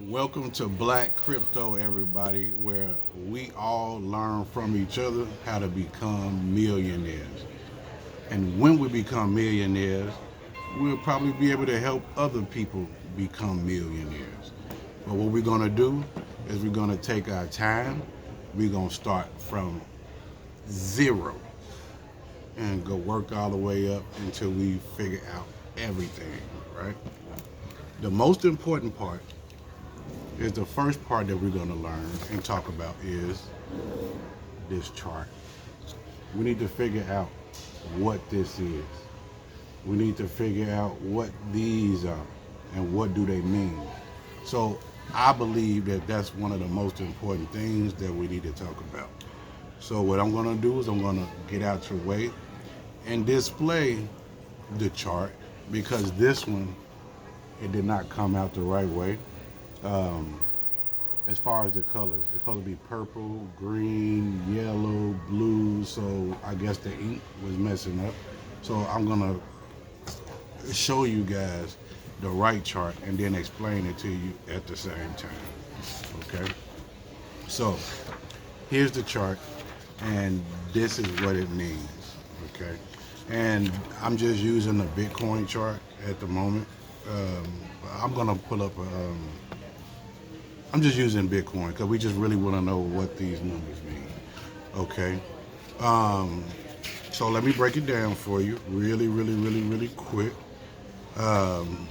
Welcome to Black Crypto, everybody, where we all learn from each other how to become millionaires. And when we become millionaires, we'll probably be able to help other people become millionaires. But what we're going to do is we're going to take our time, we're going to start from zero and go work all the way up until we figure out everything, right? The most important part is the first part that we're going to learn and talk about is this chart. We need to figure out what this is. We need to figure out what these are and what do they mean. So I believe that that's one of the most important things that we need to talk about. So what I'm going to do is I'm going to get out your way and display the chart because this one, it did not come out the right way. Um, as far as the colors, the color be purple, green, yellow, blue. So I guess the ink was messing up. So I'm gonna show you guys the right chart and then explain it to you at the same time. Okay. So here's the chart, and this is what it means. Okay. And I'm just using the Bitcoin chart at the moment. Um, I'm gonna pull up I'm just using Bitcoin because we just really want to know what these numbers mean. Okay. Um, so let me break it down for you really quick. Um,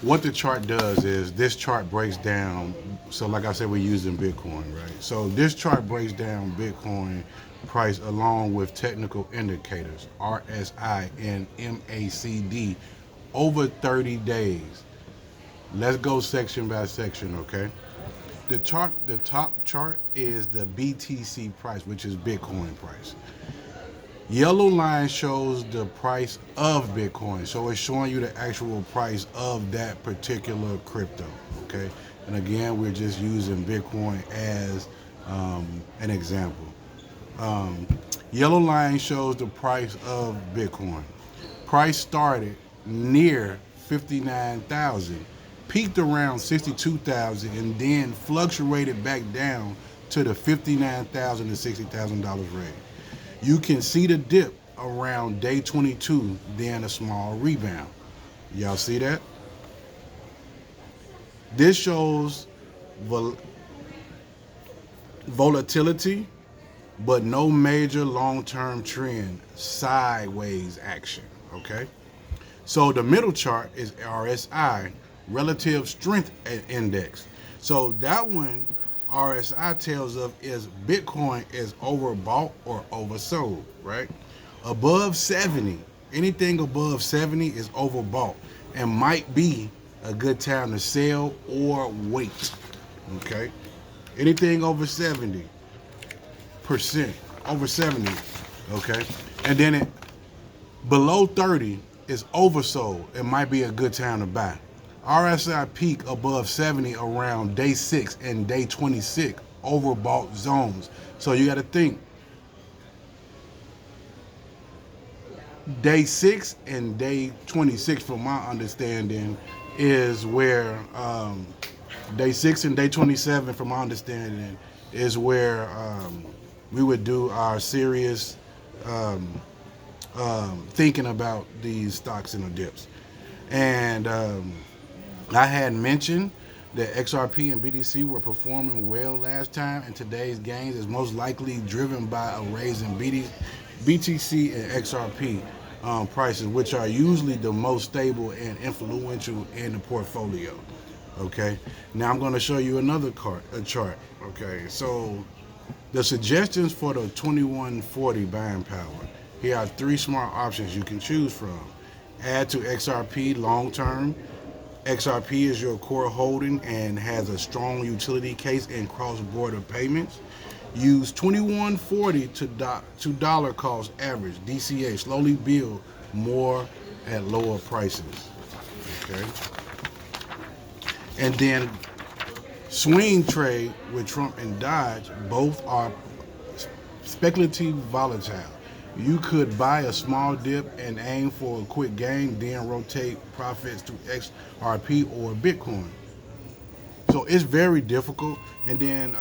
what the chart does is this chart breaks down. So like I said, we're using Bitcoin, right? So this chart breaks down Bitcoin price along with technical indicators, RSI and MACD, over 30 days. Let's go section by section, okay? The top chart is the BTC price, which is Bitcoin price. Yellow line shows the price of Bitcoin, so it's showing you the actual price of that particular crypto, okay? And again, we're just using Bitcoin as an example. Um, Yellow line shows the price of Bitcoin. Price started near 59,000, peaked around 62,000, and then fluctuated back down to the 59,000 to $60,000 range. You can see the dip around day 22, then a small rebound. Y'all see that? This shows vol- volatility, but no major long-term trend, sideways action, okay? So the middle chart is RSI, Relative Strength Index. So that one, RSI tells us is Bitcoin is overbought or oversold, right? Above 70, anything above 70 is overbought and might be a good time to sell or wait, okay? Anything over 70%, over 70, okay? And then it below 30 is oversold. It might be a good time to buy. RSI peak above 70 around day 6 and day 26, overbought zones. So you got to think day 6 and day 26, from my understanding, is where day 6 and day 27, from my understanding, is where we would do our serious thinking about these stocks and the dips. And I had mentioned that XRP and BTC were performing well last time, and today's gains is most likely driven by a raise in BTC and XRP prices, which are usually the most stable and influential in the portfolio. Okay, now I'm going to show you another chart. Okay, so the suggestions for the 2140 buying power. Here are three smart options you can choose from. Add to XRP long term. XRP is your core holding and has a strong utility case in cross-border payments. Use 2140 to dollar cost average DCA. Slowly build more at lower prices. Okay. And then swing trade with Trump and Dodge, both are speculative volatile. You could buy a small dip and aim for a quick gain, then rotate profits to XRP or Bitcoin. So it's very difficult, and then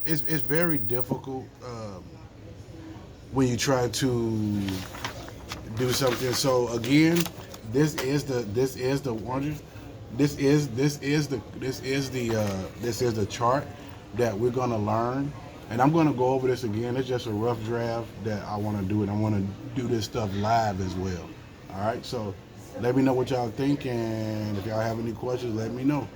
it's very difficult when you try to do something. So again, this is the orange. This is the chart that we're gonna learn, and I'm gonna go over this again. It's just a rough draft that I want to do, and I want to do this stuff live as well. All right, so let me know what y'all think, and if y'all have any questions, let me know.